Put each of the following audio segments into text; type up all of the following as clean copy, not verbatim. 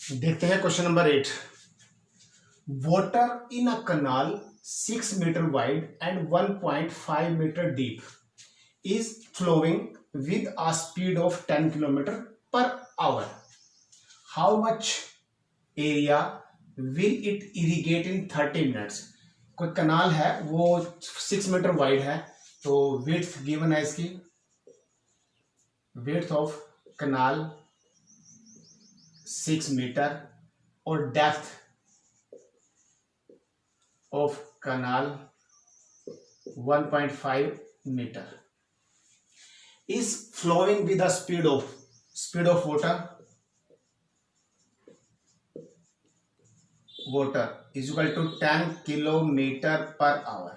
देखते हैं question number 8। Water in a canal 6 metre wide and 1.5 metre deep is flowing with a speed of 10 kilometer per hour. How much area will it irrigate in 30 minutes? कोई कनाल है वो 6 metre wide है, तो width given है इसकी, width of canal 6 metre और depth of canal 1.5 metre is flowing with the speed of water is equal to 10 kilometre per our.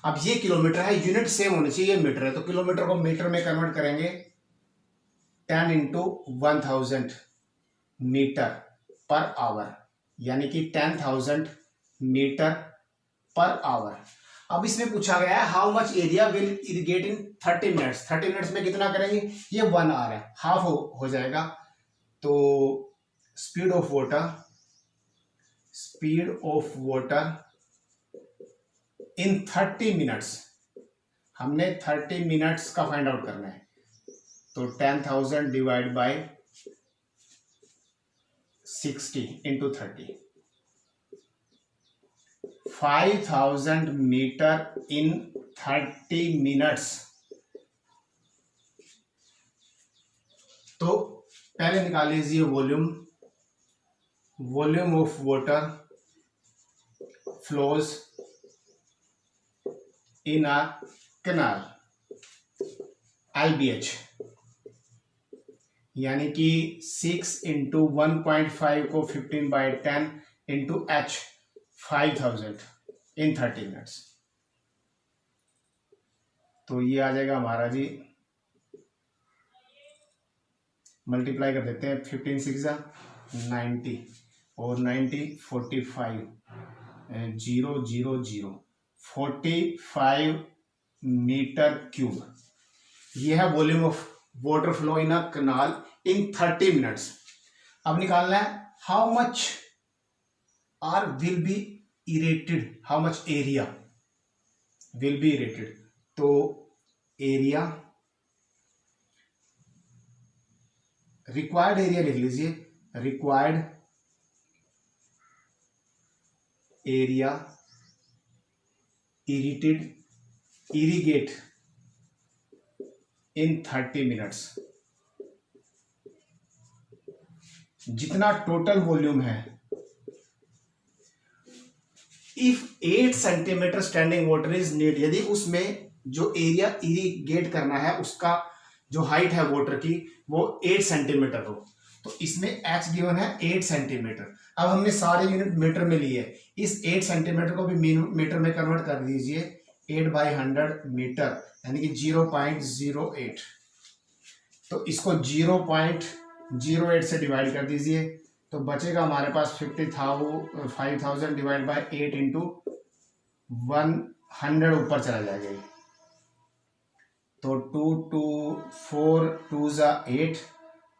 अब ये किलोमीटर है, यूनिट सेम होनी चाहिए, ये मीटर है, तो किलोमीटर को मीटर में कन्वर्ट करेंगे 10 इंटू 1000 मीटर पर आवर, यानी कि 10,000 मीटर पर आवर। अब इसमें पूछा गया है how much area will irrigate in 30 minutes. 30 minutes में कितना करेंगे, ये 1 आवर है, हाफ हो जाएगा। तो speed of water in 30 minutes, हमने 30 मिनट्स का फाइंड आउट करना है, तो 10,000 divide by 60 into 30, 5,000 metre in 30 minutes. तो पहले निकाल लीजिए volume of water flows in a canal LBH, यानी कि 6 इंटू 1.5 को 15/10 इंटू H 5,000 इन 30 मिनट्स। तो ये आ जाएगा हमारा जी, मल्टीप्लाई कर देते हैं, 15 6 90 और 90 45 0 0 0 45 मीटर क्यूब। ये है volume of water flow in a canal in 30 minutes. अब निकालना है how much are will be irrigated, how much area will be irrigated. तो एरिया, रिक्वायर्ड एरिया लिख लीजिए, required area irrigate in 30 minutes, जितना total volume है। If 8 centimetre standing water is need, यदि उसमें जो एरिया इरिगेट करना है उसका जो हाइट है वाटर की वो 8 सेंटीमीटर हो, तो इसमें एच गिवन है 8 सेंटीमीटर। अब हमने सारे यूनिट मीटर में लिए, इस 8 सेंटीमीटर को भी मीटर में कन्वर्ट कर दीजिए, 8/100 मीटर, यानी कि 0.08। तो इसको 0.08 से डिवाइड कर दीजिए, तो बचेगा हमारे पास 5,000 डिवाइड बाय 8 इंटू 100 ऊपर चला जाएगा। तो 2 2 4 2 जा 8,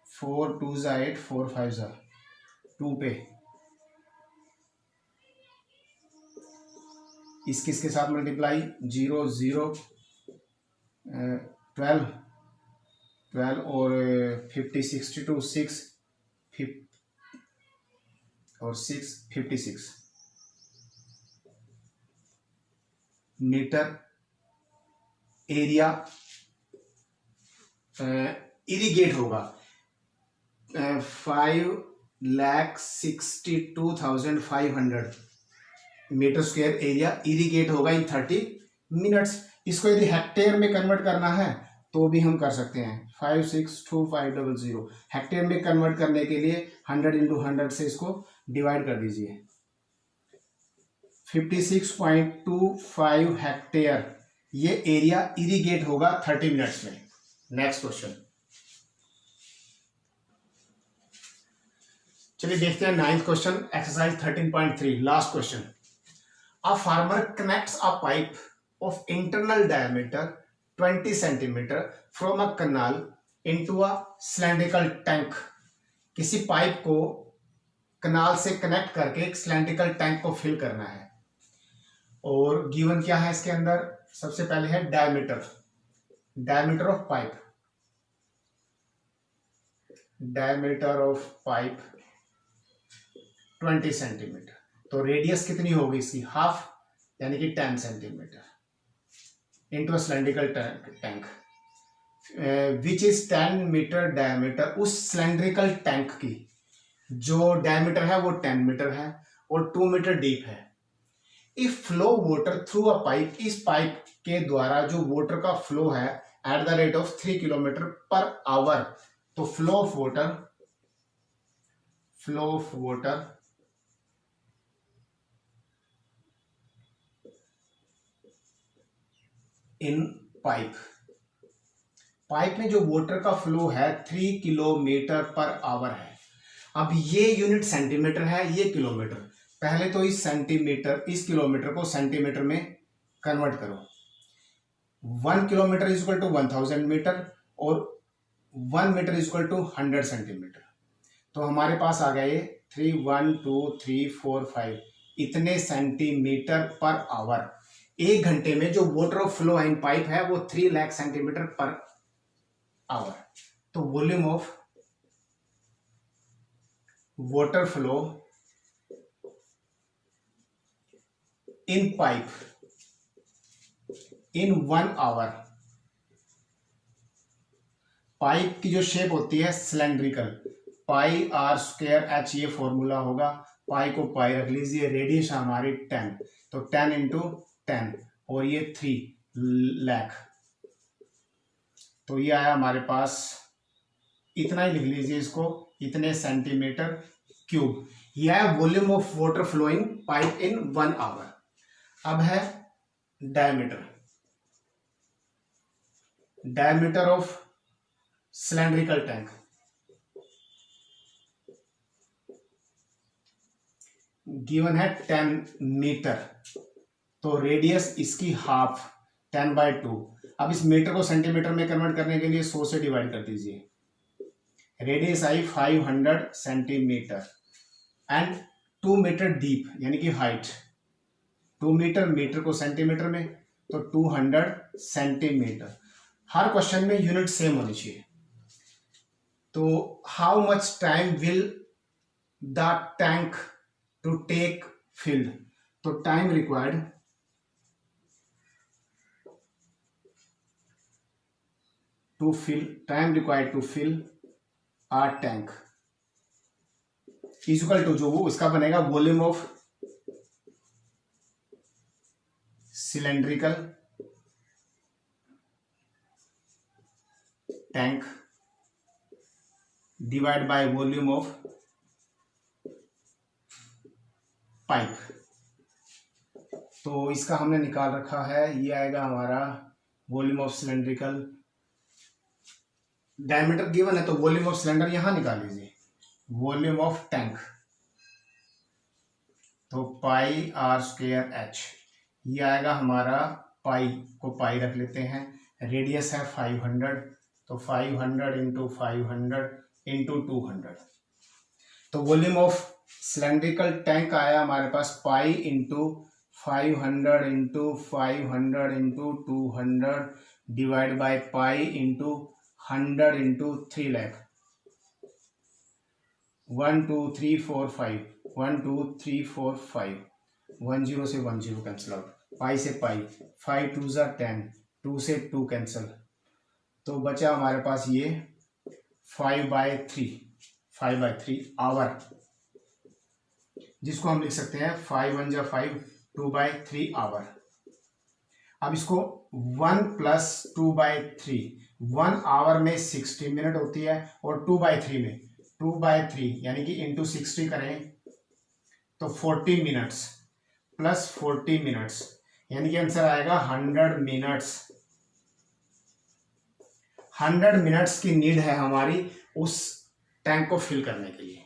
4 2 जा 8, 4 5 जा 2 पे, किसके साथ मल्टीप्लाई, 0 0 12 12 और 50 62 6 और 6 56 मीटर एरिया इरिगेट होगा। 5,62,500 मीटर स्क्वायर एरिया इरिगेट होगा इन 30 मिनट्स। इसको यदि हेक्टेयर में कन्वर्ट करना है तो भी हम कर सकते हैं, 562,500 हेक्टेयर में कन्वर्ट करने के लिए 100 इंटू 100 से इसको डिवाइड कर दीजिए, 56.25 हेक्टेयर ये एरिया इरिगेट होगा 30 मिनट्स में। नेक्स्ट क्वेश्चन, चलिए देखते हैं 9th question, exercise 13.3, last question. A farmer connects a pipe of internal diameter 20 centimetre from a canal into a cylindrical tank. किसी पाइप को कनाल से कनेक्ट करके एक सिलेंड्रिकल टैंक को फिल करना है। और गिवन क्या है इसके अंदर, सबसे पहले है diameter of pipe, diameter of pipe 20 centimetre. तो रेडियस कितनी होगी इसकी, हाफ, यानी कि 10 centimetre into cylindrical tank which is 10 metre diameter. उस सिलेंड्रिकल टैंक की जो डायमीटर है वो 10 मीटर है और 2 मीटर डीप है। If flow water through a pipe, इस पाइप के द्वारा जो वाटर का फ्लो है at the rate of 3 kilometre per hour, तो flow of water in pipe में जो वाटर का फ्लो है 3 किलोमीटर पर आवर है। अब ये यूनिट सेंटीमीटर है, ये किलोमीटर। पहले तो इस किलोमीटर को सेंटीमीटर में कन्वर्ट करो। 1 kilometre is equal to 1000 metre और 1 metre is equal to 100 centimetre. तो हमारे पास आ गए 3, 1, 2, 3, 4, 5 इतने सेंटीमीटर पर आवर। एक घंटे में जो water of flow in pipe है वो 3 लाख सेंटीमीटर पर आवर। तो volume of water flow in pipe in 1 hour. Pipe की जो शेप होती है cylindrical, pi r square h, ये फॉर्मूला होगा। पाई को पाई रख लीजिए, रेडियस हमारी 10, तो 10 इंटू 10 और ये 3 लाख, तो ये आया हमारे पास, इतना ही लिख लीजिए इसको, इतने सेंटीमीटर क्यूब। यह है volume of water flowing pipe in 1 hour. अब है diameter of cylindrical tank. Given है 10 मीटर, तो रेडियस इसकी हाफ 10/2। अब इस मीटर को सेंटीमीटर में कन्वर्ट करने के लिए 100 से डिवाइड कर दीजिए। रेडियस आई 500 सेंटीमीटर एंड 2 मीटर डीप, यानी कि हाइट 2 मीटर, मीटर को सेंटीमीटर में, तो 200 सेंटीमीटर। हर क्वेश्चन में यूनिट सेम होनी चाहिए। तो how much time will the tank to take filled, तो time required to fill a tank equal to, जो वो उसका बनेगा volume of cylindrical tank divide by volume of pipe. तो इसका हमने निकाल रखा है, ये आएगा हमारा volume of cylindrical, diameter given है तो वॉल्यूम ऑफ सिलेंडर यहां निकाल लीजिए, वॉल्यूम ऑफ टैंक, तो पाई आर स्क्वायर एच, ये आएगा हमारा, पाई को पाई रख लेते हैं, रेडियस है 500, तो 500 इंटू 500 इंटू 200, तो वॉल्यूम ऑफ सिलेंड्रिकल टैंक आया हमारे पास pi into 500 into 500 into 200 divide by pi into 100 into 3 lakh, 1 2 3 4 5, 1 2 3 4 5, 1 0 से 1 0 कैंसिल आउट, पाई से पाई, 5 2 ज़ा 10, 2 से 2 कैंसिल, तो बचा हमारे पास ये 5/3 आवर, जिसको हम लिख सकते हैं 5 1 ज़ा 5, 2/3 आवर। अब इसको 1 प्लस 2/3, 1 आवर में 60 मिनट होती है और 2/3 में 2/3 यानी कि इंटू 60 करें तो 40 मिनट्स प्लस 40 मिनट्स, यानी कि आंसर आएगा 100 मिनट्स। 100 मिनट्स की नीड है हमारी उस टैंक को फिल करने के लिए।